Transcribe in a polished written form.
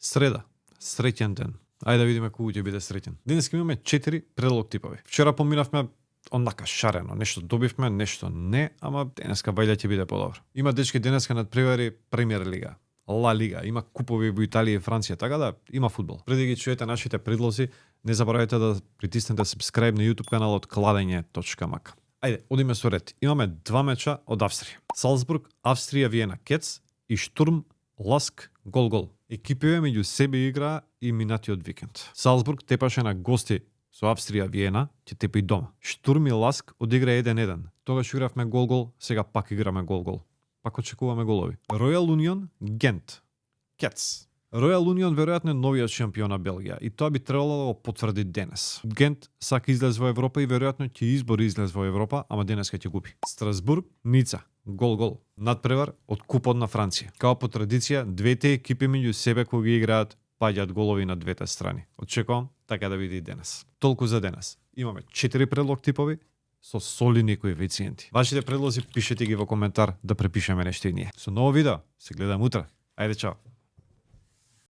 Среда, среќен ден. Ајде да видиме кој ќе биде среќен. Денеска имаме 4 предлог типови. Вчера поминавме онака шарено, нешто добивме, нешто не, ама денеска вајде ќе биде подобро. Има дечки денеска надпревари Премиер лига, Ла лига, има купови во Италија и Франција, така да има фудбал. Преди ги чуете нашите предлози, не заборавајте да притиснете subscribe на YouTube каналот kladeње.mak. Ајде, одиме со ред. Имаме 2 меча од Австрија. Салцбург, Австрија, Виена, Кец и Штурм, Ласк, гол-гол. Екипите меѓу себе играа и минатиот викенд. Салцбург тепаше на гости со Австрија, Виена, ќе тепа и дома. Штурм и Ласк одигра 1-1. Тогаш игравме гол-гол, сега пак играме гол-гол. Пак очекуваме голови. Ројал Унион, Гент, Кец. Ројал Унион веројатно е новиот шампион на Белгија и тоа би требало да го потврди денес. Гент сака излез во Европа и веројатно ќе избори излез во Европа, ама денеска ќе губи. Страсбург, Ница, гол-гол. Надпревар од купот на Франција. Као по традиција, двете екипи меѓу себе кога ги играат, паѓаат голови на двете страни. Очекувам така да биде и денес. Толку за денес. Имаме 4 предлог типови со солидни коефициенти. Вашите предлози пишете ги во коментар да препишеме нешто и ние. Со ново видео се гледам утре. Ајде чао.